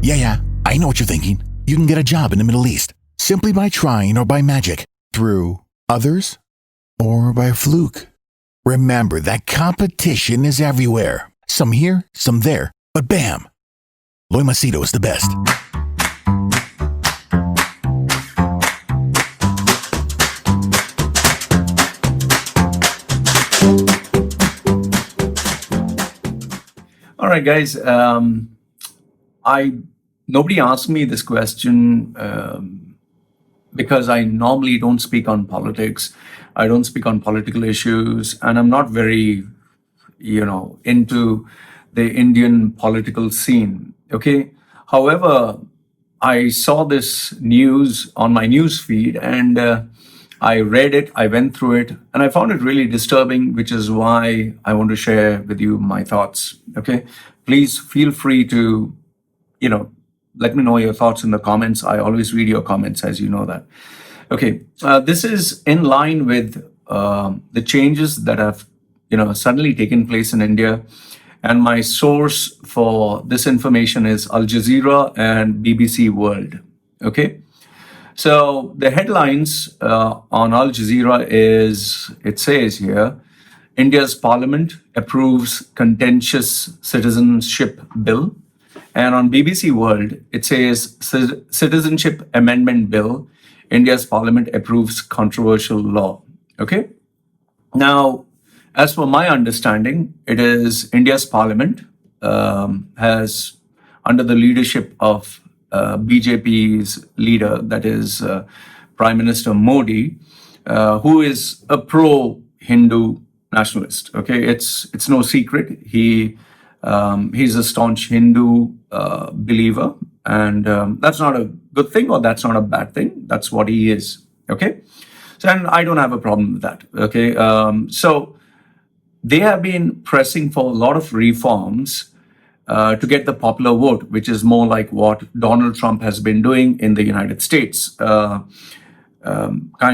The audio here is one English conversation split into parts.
Yeah, I know what you're thinking. You can get a job in the Middle East simply by trying or by magic, through others, or by fluke. Remember that competition is everywhere. Some here, some there, but bam! Loy Machedo is the best. All right, guys. Nobody asked me this question because I normally don't speak on politics. I don't speak on political issues, and I'm not very, into the Indian political scene. Okay. However, I saw this news on my news feed, and I read it, I went through it, and I found it really disturbing, which is why I want to share with you my thoughts. Okay. Please feel free to, let me know your thoughts in the comments. I always read your comments, as you know that. Okay. This is in line with the changes that have, suddenly taken place in India. And my source for this information is Al Jazeera and BBC World. Okay. So the headlines on Al Jazeera it says here, India's parliament approves contentious citizenship bill. And on BBC World, it says Citizenship Amendment Bill, India's parliament approves controversial law. Okay. Now, as per my understanding, it is India's parliament has, under the leadership of BJP's leader, that is Prime Minister Modi, who is a pro-Hindu nationalist. Okay, it's no secret. He's a staunch Hindu believer, and that's not a good thing or that's not a bad thing. That's what he is. Okay, so and I don't have a problem with that. Okay, so they have been pressing for a lot of reforms to get the popular vote, which is more like what Donald Trump has been doing in the United States, kind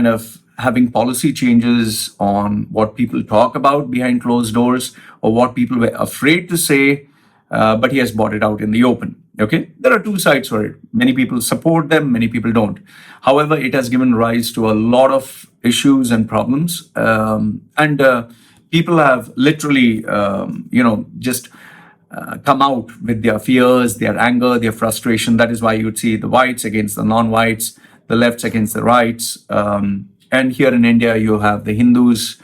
of having policy changes on what people talk about behind closed doors or what people were afraid to say, but he has brought it out in the open. Okay, there are two sides for it. Many people support them, many people don't. However, it has given rise to a lot of issues and problems, and people have literally, just come out with their fears, their anger, their frustration. That is why you would see the whites against the non-whites, the lefts against the rights. And here in India, you have the Hindus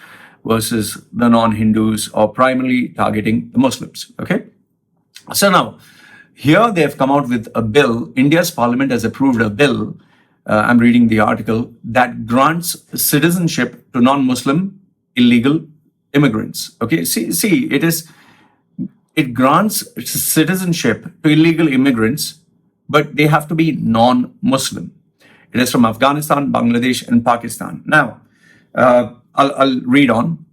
versus the non-Hindus, or primarily targeting the Muslims. Okay. So now, here they have come out with a bill. India's parliament has approved a bill. I'm reading the article that grants citizenship to non-Muslim illegal immigrants. Okay. See, it grants citizenship to illegal immigrants, but they have to be non-Muslim. It is from Afghanistan, Bangladesh, and Pakistan. Now, I'll read on.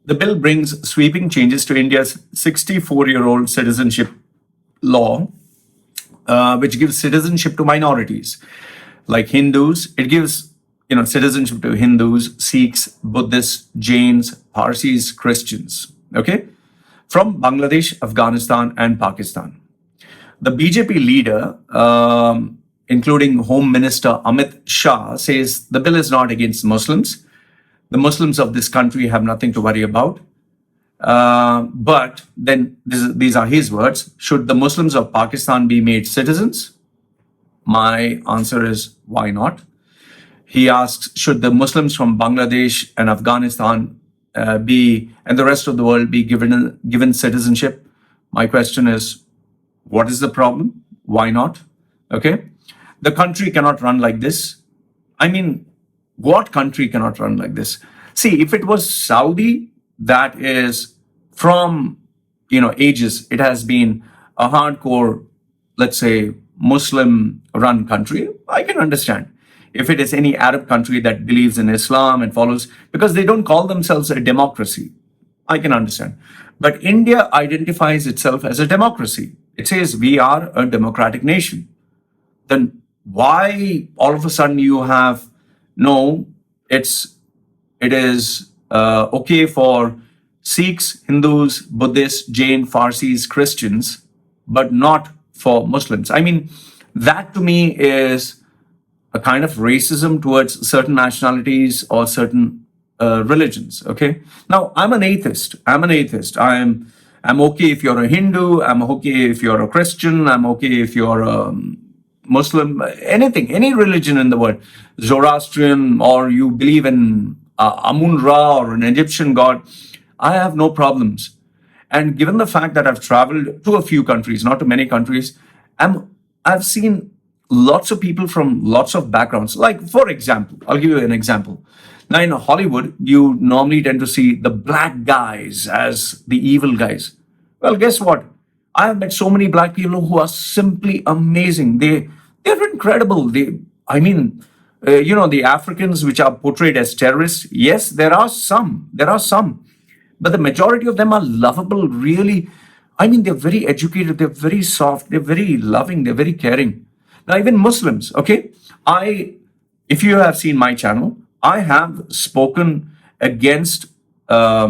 The bill brings sweeping changes to India's 64-year-old citizenship law, which gives citizenship to minorities like Hindus. It gives citizenship to Hindus, Sikhs, Buddhists, Jains, Parsis, Christians. Okay, from Bangladesh, Afghanistan, and Pakistan. The BJP leader, including Home Minister Amit Shah, says the bill is not against Muslims. The Muslims of this country have nothing to worry about. But then these are his words. Should the Muslims of Pakistan be made citizens? My answer is, why not? He asks, should the Muslims from Bangladesh and Afghanistan and the rest of the world be given citizenship? My question is, what is the problem? Why not? Okay. The country cannot run like this. I mean, what country cannot run like this? See, if it was Saudi, that is from, ages, it has been a hardcore, let's say, Muslim run country, I can understand. If it is any Arab country that believes in Islam and follows, because they don't call themselves a democracy, I can understand. But India identifies itself as a democracy. It says we are a democratic nation. Then why all of a sudden you have, no, it is okay for Sikhs, Hindus, Buddhists, Jain, Parsis, Christians, but not for Muslims. I mean, that to me is a kind of racism towards certain nationalities or certain religions. Okay. Now, I'm an atheist. I'm okay if you're a Hindu. I'm okay if you're a Christian. I'm okay if you're a Muslim. Anything, any religion in the world, Zoroastrian, or you believe in Amun Ra or an Egyptian god. I have no problems. And given the fact that I've traveled to a few countries, not to many countries, I've seen lots of people from lots of backgrounds. Like, for example, I'll give you an example. Now, in Hollywood, you normally tend to see the black guys as the evil guys. Well, guess what? I have met so many black people who are simply amazing. They're incredible. I mean, the Africans which are portrayed as terrorists. Yes, there are some. But the majority of them are lovable, really. I mean, they're very educated, they're very soft, they're very loving, they're very caring. Now, even Muslims, okay? If you have seen my channel, I have spoken against, a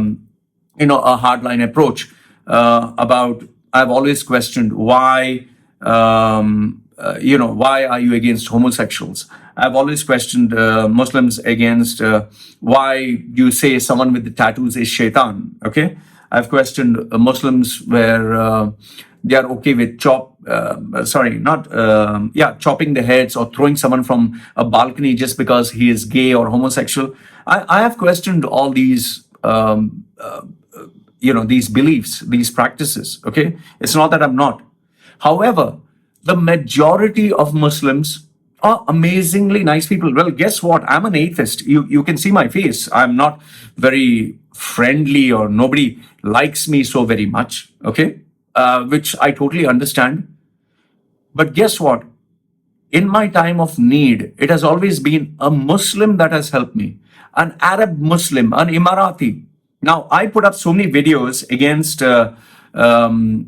hardline approach about, I've always questioned why, why are you against homosexuals? I've always questioned Muslims against why you say someone with the tattoos is shaitan. Okay, I've questioned Muslims where they are okay with chopping the heads or throwing someone from a balcony just because he is gay or homosexual. I have questioned all these. These beliefs, these practices. Okay, it's not that I'm not. However, the majority of Muslims are amazingly nice people. Well, guess what? I'm an atheist. You can see my face. I'm not very friendly, or nobody likes me so very much. Okay, which I totally understand. But guess what? In my time of need, it has always been a Muslim that has helped me, an Arab Muslim, an Emirati. Now, I put up so many videos against some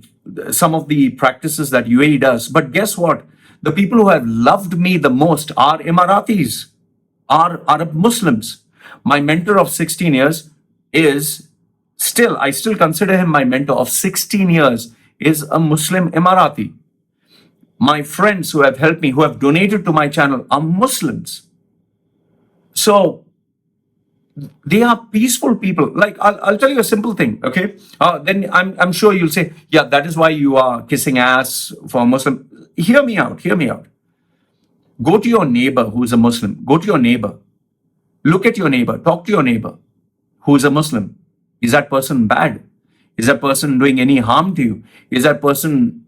of the practices that UAE does. But guess what? The people who have loved me the most are Emiratis, are Arab Muslims. My mentor of 16 years I still consider him my mentor of 16 years, is a Muslim Emirati. My friends who have helped me, who have donated to my channel, are Muslims. So, they are peaceful people. Like, I'll tell you a simple thing, okay? Then I'm sure you'll say, yeah, that is why you are kissing ass for a Muslim. Hear me out. Go to your neighbor who's a Muslim. Go to your neighbor. Look at your neighbor. Talk to your neighbor who's a Muslim. Is that person bad? Is that person doing any harm to you? Is that person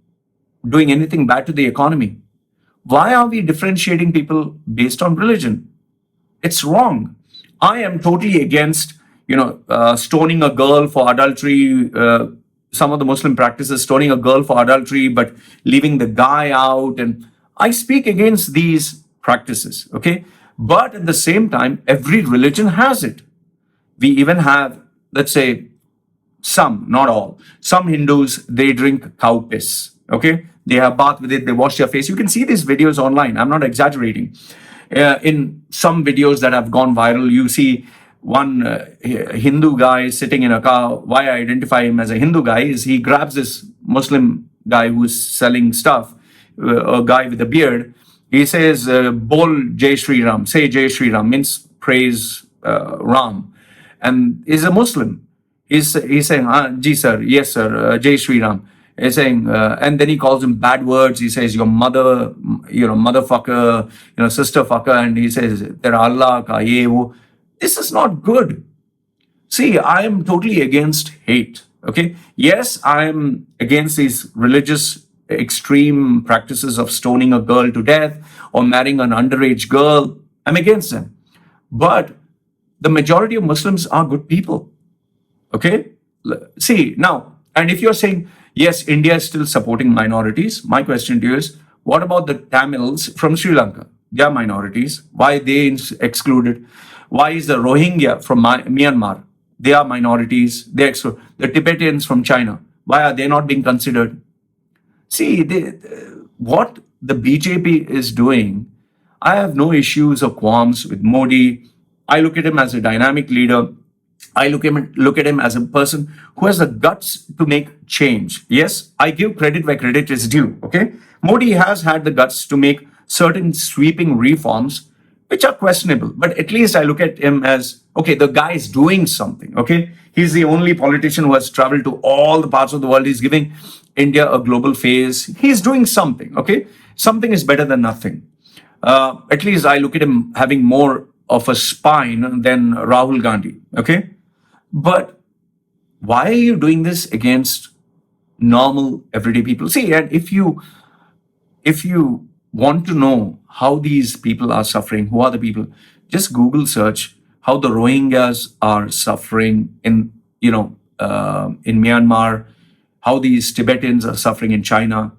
doing anything bad to the economy? Why are we differentiating people based on religion? It's wrong. I am totally against, stoning a girl for adultery. Some of the Muslim practices, stoning a girl for adultery, but leaving the guy out. And I speak against these practices, okay? But at the same time, every religion has it. We even have, let's say, some, not all, some Hindus, they drink cow piss, okay? They have bath with it, they wash their face. You can see these videos online. I'm not exaggerating. In some videos that have gone viral, you see one Hindu guy sitting in a car. Why I identify him as a Hindu guy is he grabs this Muslim guy who's selling stuff, a guy with a beard. He says, Bol Jai Shri Ram, say Jai Shri Ram, means praise Ram. And he's a Muslim. He's saying, Ji sir, yes sir, Jai Shri Ram. He's saying, and then he calls him bad words. He says, your mother, motherfucker, sister fucker. And he says, Tera Allah ka ye wo. This is not good. See, I am totally against hate. Okay. Yes, I am against these religious extreme practices of stoning a girl to death or marrying an underage girl. I'm against them. But the majority of Muslims are good people. Okay. See, now, and if you're saying, yes, India is still supporting minorities. My question to you is, what about the Tamils from Sri Lanka? They are minorities. Why are they excluded? Why is the Rohingya from Myanmar? They are minorities. They excluded. The Tibetans from China. Why are they not being considered? See, what the BJP is doing, I have no issues or qualms with Modi. I look at him as a dynamic leader. I look at him as a person who has the guts to make change. Yes, I give credit where credit is due. Okay, Modi has had the guts to make certain sweeping reforms which are questionable, but at least I look at him as okay, the guy is doing something. Okay, he's the only politician who has traveled to all the parts of the world. He's giving India a global face. He's doing something. Okay, something is better than nothing. At least I look at him having more of a spine than Rahul Gandhi. Okay, but why are you doing this against normal everyday people? See, and if you want to know how these people are suffering, who are the people, just Google search how the Rohingyas are suffering in Myanmar, how these Tibetans are suffering in China.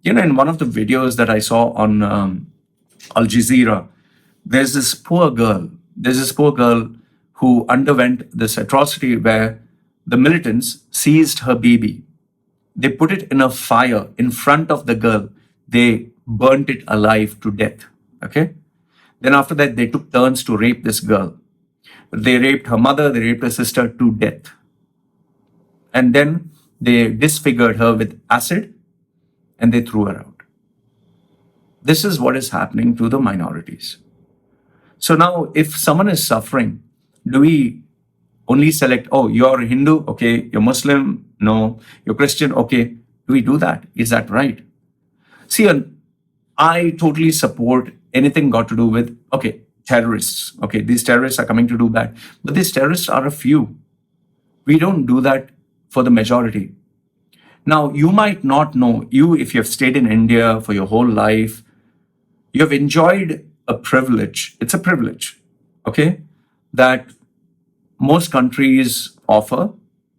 In one of the videos that I saw on Al Jazeera, there's this poor girl. There's this poor girl who underwent this atrocity where the militants seized her baby. They put it in a fire in front of the girl. They burnt it alive to death. Okay. Then after that, they took turns to rape this girl. They raped her mother, they raped her sister to death. And then they disfigured her with acid and they threw her out. This is what is happening to the minorities. So now, if someone is suffering, do we only select, oh, you're a Hindu, okay, you're Muslim, no, you're Christian, okay? Do we do that? Is that right? See, I totally support anything got to do with, okay, terrorists. Okay, these terrorists are coming to do bad, but these terrorists are a few. We don't do that for the majority. Now, you might not know, if you have stayed in India for your whole life, you have enjoyed a privilege. It's a privilege, okay, that most countries offer,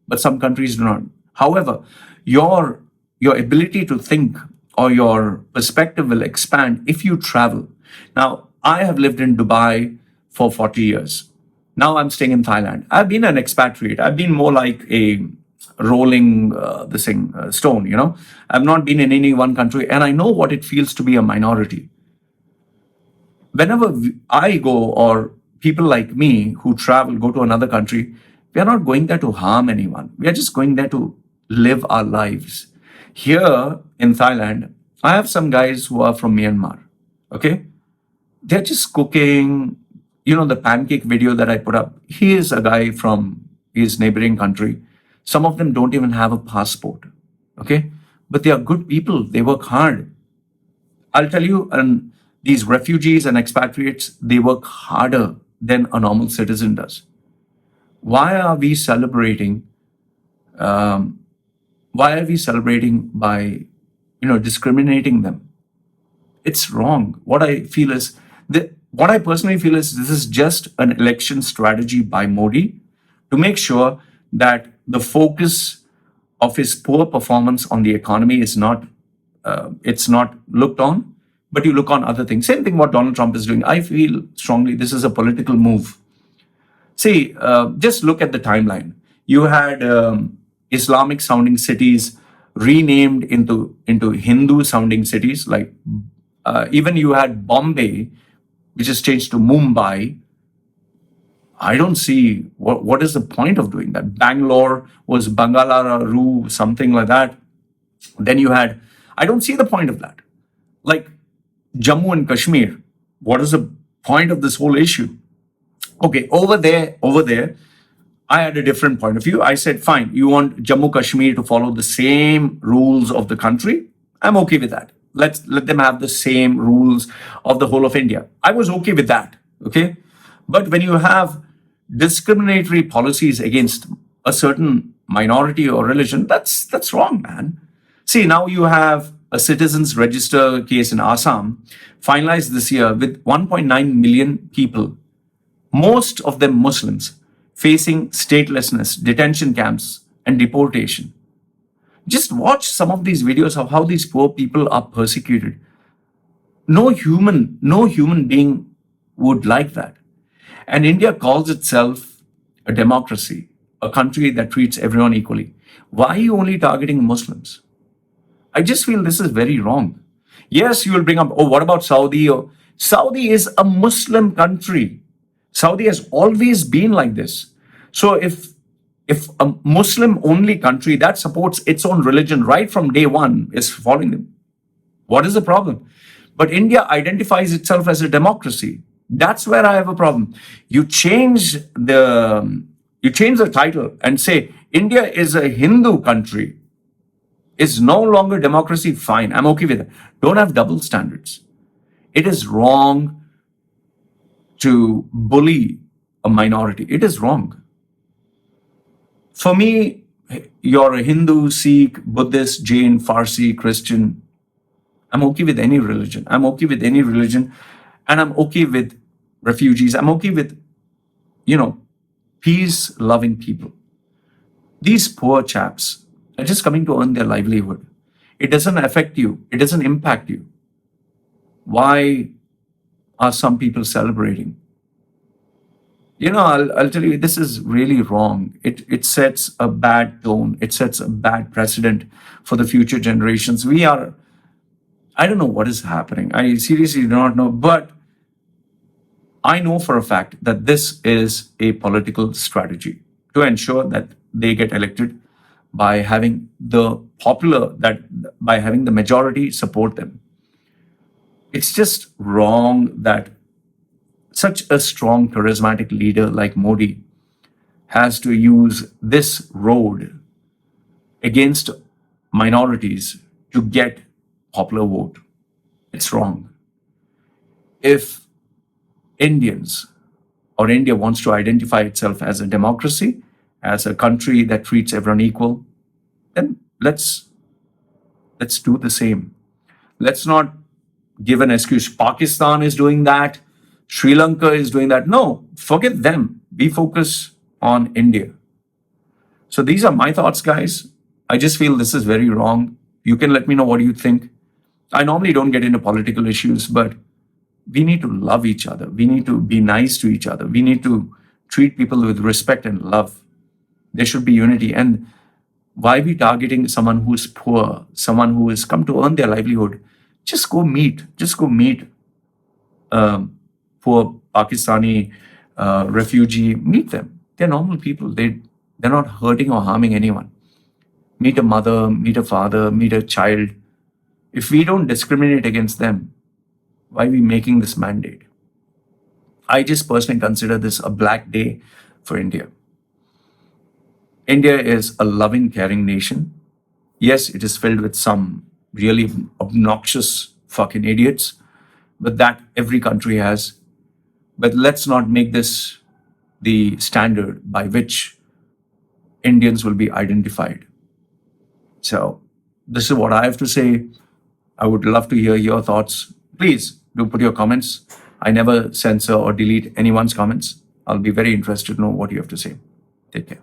but some countries do not. However, your ability to think or your perspective will expand if you travel. Now, I have lived in Dubai for 40 years. Now I'm staying in Thailand. I've been an expatriate. I've been more like a rolling stone. I've not been in any one country, and I know what it feels to be a minority. Whenever I go, or people like me who travel, go to another country, we are not going there to harm anyone. We are just going there to live our lives. Here in Thailand, I have some guys who are from Myanmar. Okay. They're just cooking. The pancake video that I put up, he is a guy from his neighboring country. Some of them don't even have a passport. Okay. But they are good people. They work hard. I'll tell you, and these refugees and expatriates, they work harder than a normal citizen does. Why are we celebrating? Why are we celebrating by, discriminating them? It's wrong. What I personally feel is this is just an election strategy by Modi to make sure that the focus of his poor performance on the economy is not, it's not looked on, but you look on other things. Same thing what Donald Trump is doing. I feel strongly this is a political move. See, just look at the timeline. You had Islamic sounding cities renamed into Hindu sounding cities. Like even you had Bombay, which is changed to Mumbai. I don't see what is the point of doing that. Bangalore was Bangalore, something like that. Then you had, I don't see the point of that. Like Jammu and Kashmir, what is the point of this whole issue? Okay, over there, I had a different point of view. I said, fine, you want Jammu Kashmir to follow the same rules of the country? I'm okay with that. Let them have the same rules of the whole of India. I was okay with that. Okay. But when you have discriminatory policies against a certain minority or religion, that's wrong, man. See, now you have a citizens register case in Assam finalized this year with 1.9 million people, most of them Muslims, facing statelessness, detention camps, and deportation. Just watch some of these videos of how these poor people are persecuted. No human being would like that. And India calls itself a democracy, a country that treats everyone equally. Why are you only targeting Muslims? I just feel this is very wrong. Yes, you will bring up, oh, what about Saudi? Saudi is a Muslim country. Saudi has always been like this. So if a Muslim only country that supports its own religion right from day one is following them, what is the problem? But India identifies itself as a democracy. That's where I have a problem. You change the title and say India is a Hindu country. It's no longer democracy. Fine, I'm okay with it. Don't have double standards. It is wrong to bully a minority. It is wrong. For me, you're a Hindu, Sikh, Buddhist, Jain, Farsi, Christian. I'm okay with any religion. I'm okay with any religion. And I'm okay with refugees. I'm okay with, peace loving people. These poor chaps are just coming to earn their livelihood. It doesn't affect you, it doesn't impact you. Why are some people celebrating? I'll tell you, this is really wrong. It sets a bad tone, it sets a bad precedent for the future generations. I don't know what is happening. I seriously do not know, but I know for a fact that this is a political strategy to ensure that they get elected by having the majority support them. It's just wrong that such a strong, charismatic leader like Modi has to use this road against minorities to get popular vote. It's wrong. If Indians or India wants to identify itself as a democracy, as a country that treats everyone equal, then let's do the same. Let's not give an excuse. Pakistan is doing that. Sri Lanka is doing that. No, forget them. We focus on India. So these are my thoughts, guys. I just feel this is very wrong. You can let me know what you think. I normally don't get into political issues, but we need to love each other. We need to be nice to each other. We need to treat people with respect and love. There should be unity. And why be targeting someone who's poor, someone who has come to earn their livelihood? Just go meet poor Pakistani refugee. Meet them. They're normal people. They're not hurting or harming anyone. Meet a mother, meet a father, meet a child. If we don't discriminate against them, why are we making this mandate? I just personally consider this a black day for India. India is a loving, caring nation. Yes, it is filled with some really obnoxious fucking idiots, but that every country has. But let's not make this the standard by which Indians will be identified. So, this is what I have to say. I would love to hear your thoughts. Please do put your comments. I never censor or delete anyone's comments. I'll be very interested to know what you have to say. Take care.